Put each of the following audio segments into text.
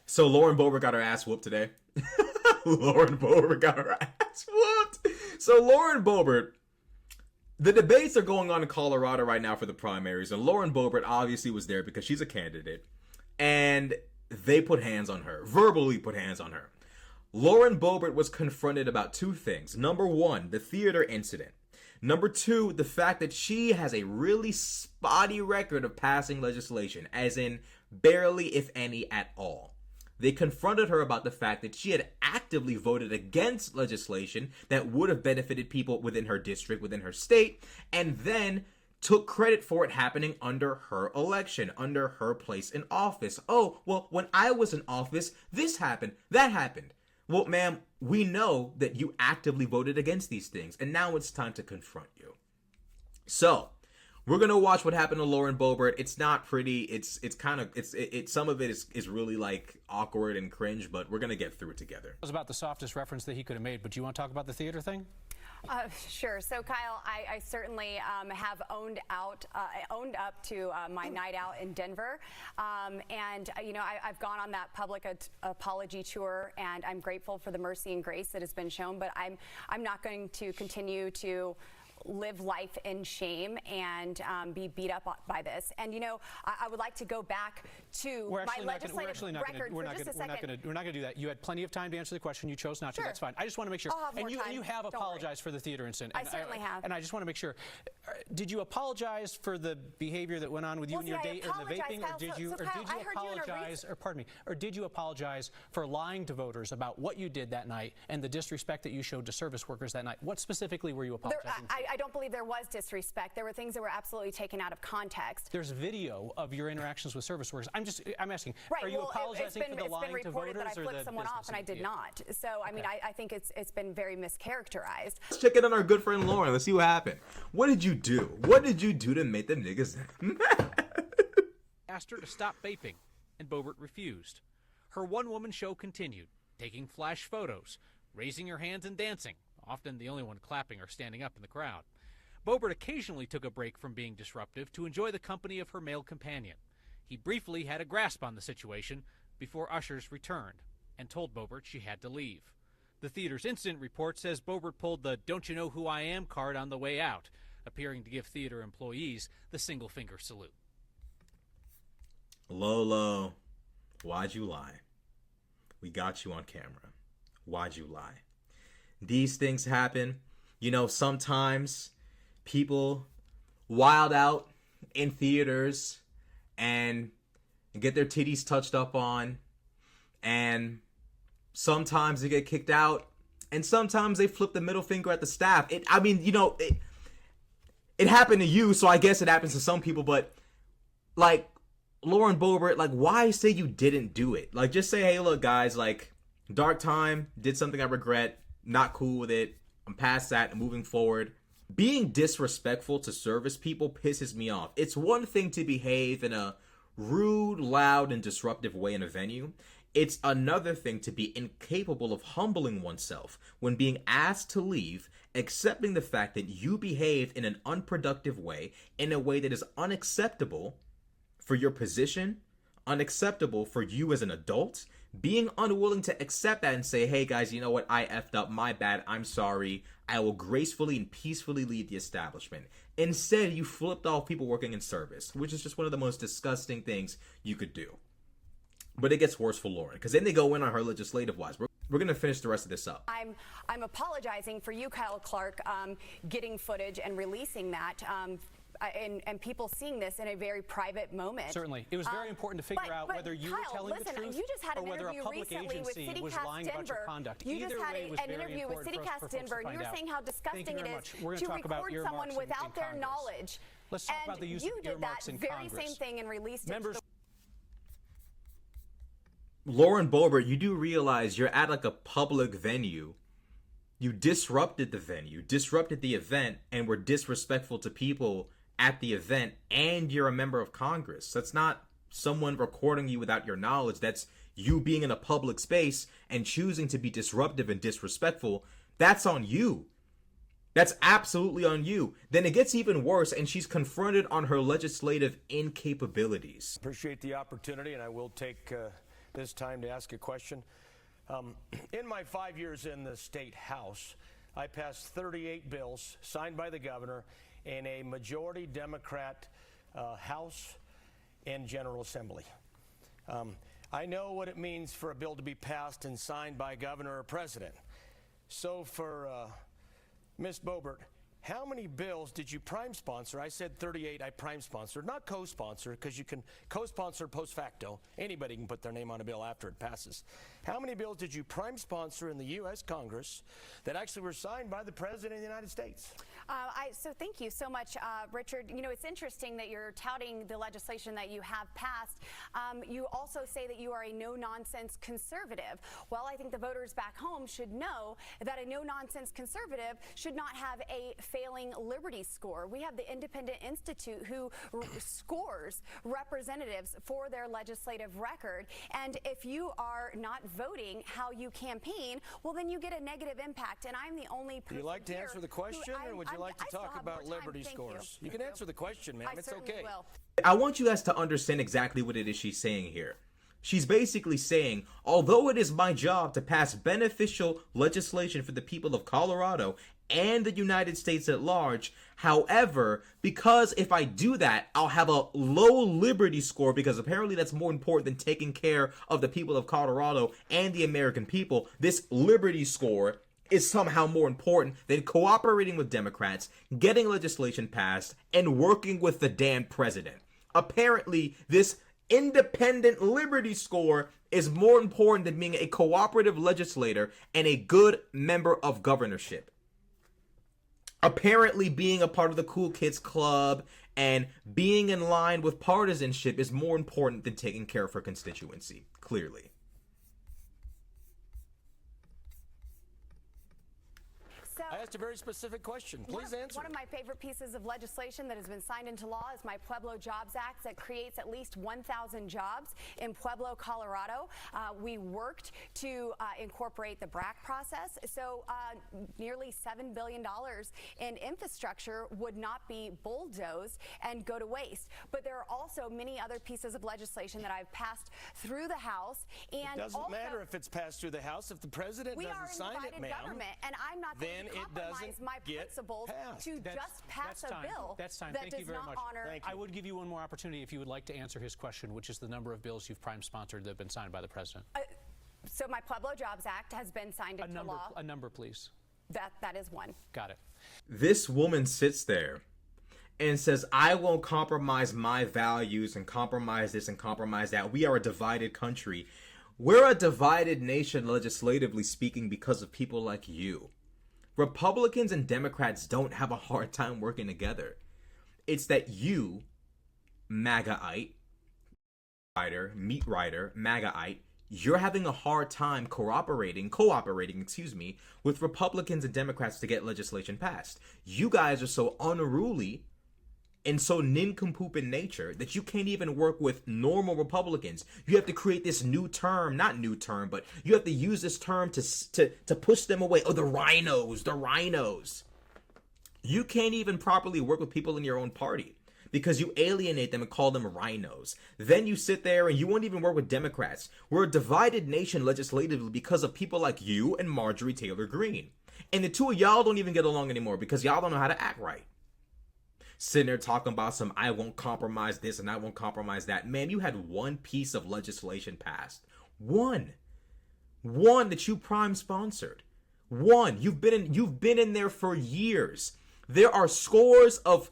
So Lauren Boebert got her ass whooped today. Lauren Boebert got her ass whooped. So Lauren Boebert, the debates are going on in Colorado right now for the primaries, and Lauren Boebert obviously was there because she's a candidate, and they put hands on her, verbally put hands on her. Lauren Boebert was confronted about two things. Number one, the theater incident. Number two, the fact that she has a really spotty record of passing legislation, as in barely, if any, at all. They confronted her about the fact that she had actively voted against legislation that would have benefited people within her district, within her state, and then took credit for it happening under her election, under her place in office. Oh, well, when I was in office, this happened, that happened. Well, ma'am, we know that you actively voted against these things, and now it's time to confront you. So, we're gonna watch what happened to Lauren Boebert. It's not pretty. It's kind of some of it is really like awkward and cringe, but we're gonna get through it together. It was about the softest reference that he could have made, but do you want to talk about the theater thing? Sure. So, Kyle, I certainly have owned up to my night out in Denver, and you know I've gone on that public apology tour, and I'm grateful for the mercy and grace that has been shown. But I'm not going to continue to live life in shame and be beat up by this. And you know, I would like to go back to my legislative record for just a second. We're not going to do that. You had plenty of time to answer the question. You chose not to. Sure. That's fine. I just want to make sure. And you have apologized for the theater incident. I certainly have. And I just want to make sure. Did you apologize for the behavior that went on with you and your date and the vaping, or did you apologize? Or pardon me. Or did you apologize for lying to voters about what you did that night and the disrespect that you showed to service workers that night? What specifically were you apologizing for? I don't believe there was disrespect. There were things that were absolutely taken out of context. There's video of your interactions with service workers. I'm asking, right, are you apologizing for the lying to voters, that I flipped someone off, and I did not. So, I mean, I think it's been very mischaracterized. Let's check in on our good friend Lauren. Let's see what happened. What did you do? What did you do to make them niggas mad? Asked her to stop vaping, and Boebert refused. Her one-woman show continued, taking flash photos, raising her hands and dancing, often the only one clapping or standing up in the crowd. Boebert occasionally took a break from being disruptive to enjoy the company of her male companion. He briefly had a grasp on the situation before ushers returned and told Boebert she had to leave. The theater's incident report says Boebert pulled the "Don't you know who I am" card on the way out, appearing to give theater employees the single-finger salute. Lolo, why'd you lie? We got you on camera. Why'd you lie? These things happen. You know, sometimes people wild out in theaters and get their titties touched up on, and sometimes they get kicked out, and sometimes they flip the middle finger at the staff. It happened to you, so I guess it happens to some people, but like Lauren Boebert, like, why say you didn't do it? Like, just say, hey, look, guys, like, dark time, did something I regret, not cool with it, I'm past that, moving forward. Being disrespectful to service people pisses me off. It's one thing to behave in a rude, loud, and disruptive way in a venue. It's another thing to be incapable of humbling oneself when being asked to leave, accepting the fact that you behaved in an unproductive way, in a way that is unacceptable for your position, unacceptable for you as an adult, being unwilling to accept that and say, hey guys, you know what, I effed up, my bad, I'm sorry, I will gracefully and peacefully leave the establishment. Instead, you flipped off people working in service, which is just one of the most disgusting things you could do. But it gets worse for Lauren, because then they go in on her legislative-wise. We're going to finish the rest of this up. I'm apologizing for you, Kyle Clark, getting footage and releasing that. And people seeing this in a very private moment. Certainly. It was very important to figure out whether you were telling the truth you just had or an whether a interview public recently with agency was CityCast lying about your conduct. You just Either had way was an very interview with important for CityCast Denver, and you were saying how disgusting it is to record someone without their knowledge. Let's talk about the use of earmarks in Congress. You did that very same thing and released it. Lauren Boebert, you do realize you're at like a public venue. You disrupted the venue, disrupted the event, and were disrespectful to people at the event, and you're a member of Congress. That's not someone recording you without your knowledge. That's you being in a public space and choosing to be disruptive and disrespectful. That's on you. That's absolutely on you. Then it gets even worse, and she's confronted on her legislative incapabilities. Appreciate the opportunity, and I will take this time to ask a question. In my 5 years in the state house, I passed 38 bills signed by the governor in a majority Democrat House and General Assembly. I know what it means for a bill to be passed and signed by a governor or president. So for Ms. Boebert, how many bills did you prime sponsor? I said 38, I prime sponsored, not co-sponsor, because you can co-sponsor post facto. Anybody can put their name on a bill after it passes. How many bills did you prime sponsor in the U.S. Congress that actually were signed by the President of the United States? So thank you so much, Richard. You know, it's interesting that you're touting the legislation that you have passed. You also say that you are a no-nonsense conservative. Well, I think the voters back home should know that a no-nonsense conservative should not have a failing Liberty score. We have the Independent Institute who scores representatives for their legislative record. And if you are not voting how you campaign, well, then you get a negative impact. And I'm the only person. Would you like to answer the question, or would you like to talk about Liberty scores? You can answer the question, ma'am. It's okay. Will. I want you guys to understand exactly what it is she's saying here. She's basically saying, although it is my job to pass beneficial legislation for the people of Colorado and the United States at large, however, because if I do that, I'll have a low Liberty score, because apparently that's more important than taking care of the people of Colorado and the American people. This Liberty score is somehow more important than cooperating with Democrats, getting legislation passed, and working with the damn president. Apparently, this independent Liberty score is more important than being a cooperative legislator and a good member of governorship. Apparently, being a part of the Cool Kids Club and being in line with partisanship is more important than taking care of her constituency, clearly. I asked a very specific question. Please answer. One of my favorite pieces of legislation that has been signed into law is my Pueblo Jobs Act that creates at least 1,000 jobs in Pueblo, Colorado. We worked to incorporate the BRAC process, so nearly $7 billion in infrastructure would not be bulldozed and go to waste. But there are also many other pieces of legislation that I've passed through the House. And it doesn't matter if it's passed through the House. If the president doesn't sign it, ma'am, government, and I'm not going to compromise my principles to just pass a bill that does not honor. I would give you one more opportunity if you would like to answer his question, which is the number of bills you've prime sponsored that have been signed by the president. So my Pueblo Jobs Act has been signed into law. A number, please. That is one. Got it. This woman sits there and says, I won't compromise my values and compromise this and compromise that. We are a divided country. We're a divided nation, legislatively speaking, because of people like you. Republicans and Democrats don't have a hard time working together. It's that you, MAGA-ite, meat rider, MAGA-ite, you're having a hard time cooperating, with Republicans and Democrats to get legislation passed. You guys are so unruly and so nincompoop in nature that you can't even work with normal Republicans. You have to create this new term, not new term, but you have to use this term to push them away. Oh, the rhinos. You can't even properly work with people in your own party because you alienate them and call them rhinos. Then you sit there and you won't even work with Democrats. We're a divided nation legislatively because of people like you and Marjorie Taylor Greene. And the two of y'all don't even get along anymore because y'all don't know how to act right. Sitting there talking about some, I won't compromise this and I won't compromise that. Man, you had one piece of legislation passed. One that you prime sponsored. One. You've been in there for years. There are scores of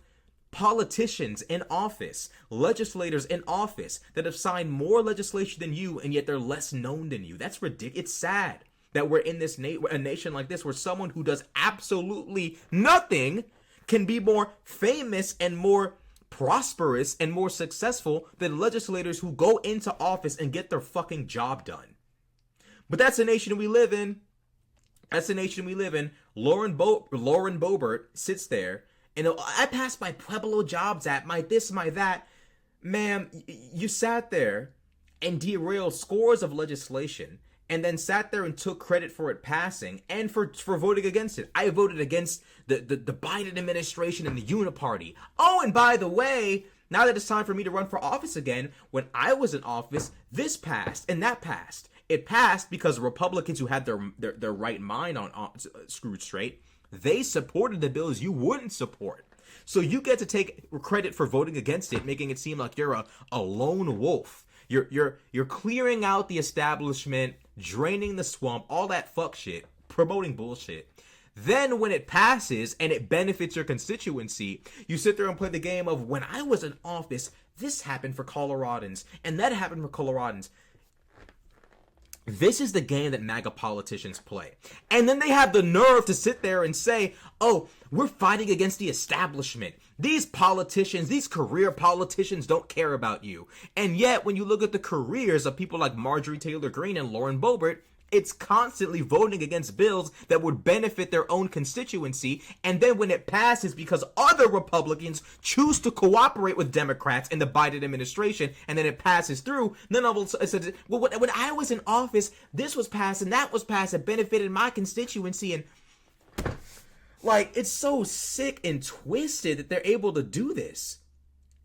politicians in office, legislators in office that have signed more legislation than you, and yet they're less known than you. That's ridiculous. It's sad that we're in this a nation like this where someone who does absolutely nothing can be more famous and more prosperous and more successful than legislators who go into office and get their fucking job done. But that's the nation we live in. Lauren Boebert sits there and I passed my Pueblo Jobs Act, my this, my that. Ma'am, you sat there and derailed scores of legislation and then sat there and took credit for it passing and for voting against it. I voted against the Biden administration and the Uniparty. Oh, and by the way, Now that it's time for me to run for office again, when I was in office, this passed and that passed. It passed because Republicans who had their right mind on screwed straight, they supported the bills you wouldn't support. So you get to take credit for voting against it, making it seem like you're a lone wolf. You're clearing out the establishment, draining the swamp, all that fuck shit, promoting bullshit. Then when it passes and it benefits your constituency, you sit there and play the game of, when I was in office, this happened for Coloradans and that happened for Coloradans. This is the game that MAGA politicians play. And then they have the nerve to sit there and say, oh, we're fighting against the establishment. These politicians, these career politicians don't care about you. And yet, when you look at the careers of people like Marjorie Taylor Greene and Lauren Boebert, it's constantly voting against bills that would benefit their own constituency. And then when it passes, because other Republicans choose to cooperate with Democrats in the Biden administration, and then it passes through, then all of a sudden, well, when I was in office, this was passed and that was passed. It benefited my constituency. And like, it's so sick and twisted that they're able to do this.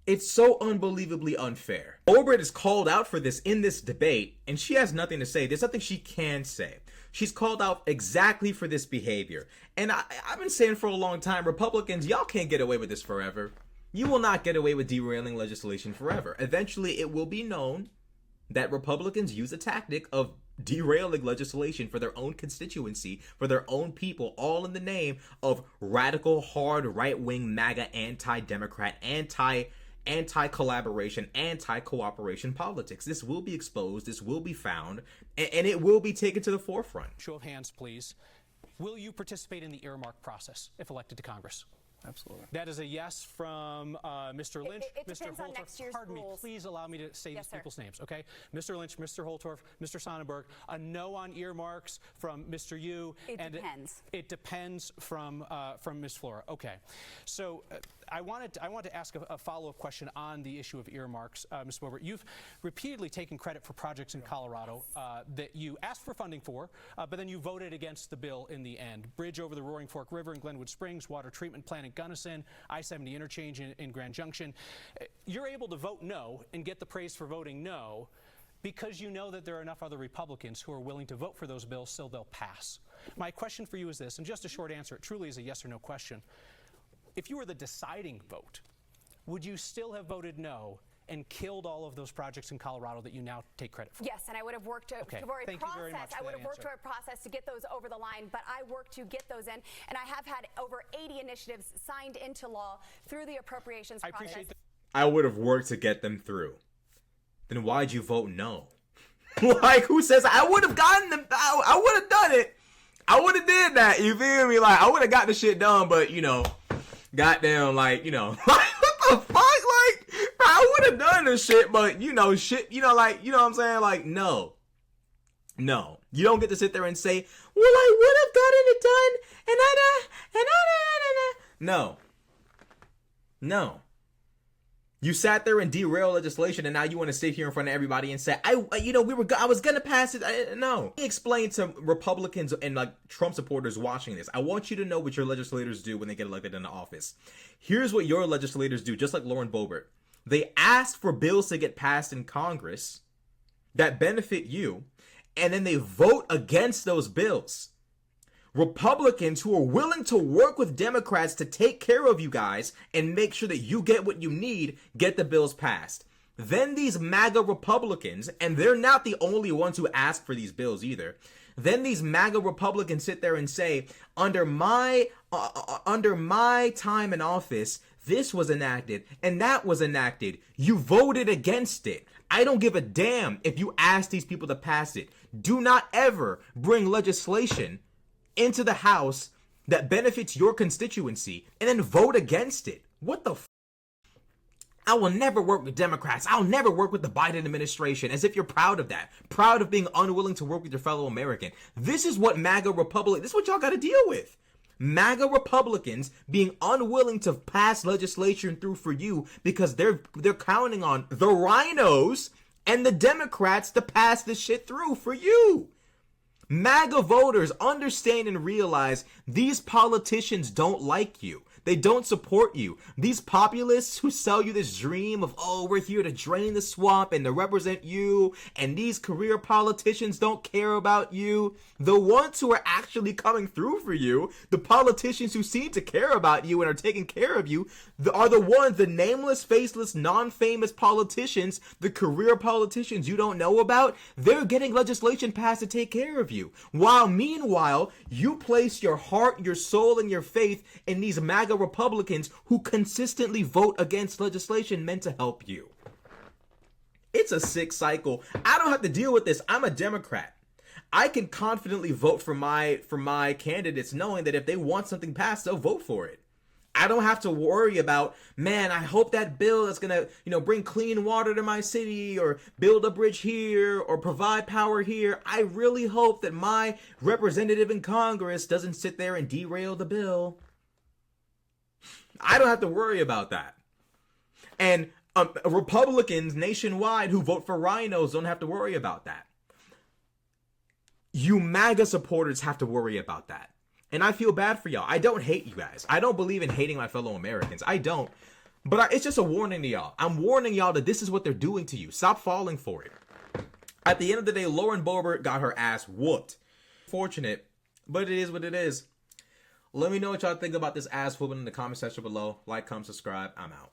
It's so unbelievably unfair. Boebert is called out for this in this debate, and she has nothing to say. There's nothing she can say. She's called out exactly for this behavior. And I've been saying for a long time, Republicans, y'all can't get away with this forever. You will not get away with derailing legislation forever. Eventually, it will be known that Republicans use a tactic of derailing legislation for their own constituency, for their own people, all in the name of radical, hard, right-wing, MAGA, anti-Democrat, anti-collaboration, anti-cooperation politics. This will be exposed, this will be found, and it will be taken to the forefront. Show of hands, please. Will you participate in the earmark process if elected to Congress? Absolutely. That is a yes from Mr. Lynch. It depends on next year's pardon rules. me, please allow me to say Yes, these sir. people's names, okay? Mr. Lynch, Mr. Holtorf, Mr. Sonnenberg, a no on earmarks from Mr. Yu. It and depends. It depends from Ms. Flora. Okay. So I wanted to ask a follow-up question on the issue of earmarks, Ms. Boebert. You've repeatedly taken credit for projects in Colorado that you asked for funding for, but then you voted against the bill in the end. Bridge over the Roaring Fork River in Glenwood Springs, water treatment plant in Gunnison, I-70 interchange in Grand Junction. You're able to vote no and get the praise for voting no because you know that there are enough other Republicans who are willing to vote for those bills so they'll pass. My question for you is this, and just a short answer, it truly is a yes or no question. If you were the deciding vote, would you still have voted no and killed all of those projects in Colorado that you now take credit for? Yes, and I would have worked for a process. I would have worked for a process to get those over the line, but I worked to get those in, and I have had over 80 initiatives signed into law through the appropriations process. I appreciate that. I would have worked to get them through. Then why'd you vote no? Like, who says I would have gotten them? I would have done it. I would have did that. You feel me? Like, I would have got the shit done, but goddamn, like, like, what the fuck? Like, I would have done this shit, but, like, what I'm saying? Like, no. You don't get to sit there and say, well, I would have gotten it done, No. You sat there and derailed legislation, and now you want to sit here in front of everybody and say, I was gonna pass it. No. Explain to Republicans and like Trump supporters watching this. I want you to know what your legislators do when they get elected into office. Here's what your legislators do, just like Lauren Boebert. They ask for bills to get passed in Congress that benefit you, and then they vote against those bills. Republicans who are willing to work with Democrats to take care of you guys and make sure that you get what you need, get the bills passed. Then these MAGA Republicans, and they're not the only ones who ask for these bills either. Then these MAGA Republicans sit there and say, under my time in office, this was enacted and that was enacted. You voted against it. I don't give a damn if you ask these people to pass it. Do not ever bring legislation into the House that benefits your constituency and then vote against it. What the I will never work with Democrats. I'll never work with the Biden administration, as if you're proud of that. Proud of being unwilling to work with your fellow American. This is what this is what y'all got to deal with. MAGA Republicans being unwilling to pass legislation through for you because they're counting on the rhinos and the Democrats to pass this shit through for you. MAGA voters understand and realize these politicians don't like you. They don't support you. These populists who sell you this dream of, oh, we're here to drain the swamp and to represent you, and these career politicians don't care about you. The ones who are actually coming through for you, the politicians who seem to care about you and are taking care of you, are the ones, the nameless, faceless, non-famous politicians, the career politicians you don't know about. They're getting legislation passed to take care of you. While meanwhile, you place your heart, your soul, and your faith in these MAGA Republicans who consistently vote against legislation meant to help you. It's a sick cycle. I don't have to deal with this. I'm a Democrat. I can confidently vote for my candidates knowing that if they want something passed, they'll vote for it. I don't have to worry about, man, I hope that bill is going to, bring clean water to my city or build a bridge here or provide power here. I really hope that my representative in Congress doesn't sit there and derail the bill. I don't have to worry about that. And Republicans nationwide who vote for rhinos don't have to worry about that. You MAGA supporters have to worry about that. And I feel bad for y'all. I don't hate you guys. I don't believe in hating my fellow Americans. I don't. But it's just a warning to y'all. I'm warning y'all that this is what they're doing to you. Stop falling for it. At the end of the day, Lauren Boebert got her ass whooped. Fortunate, but it is what it is. Let me know what y'all think about this ass whooping in the comment section below. Like, comment, subscribe. I'm out.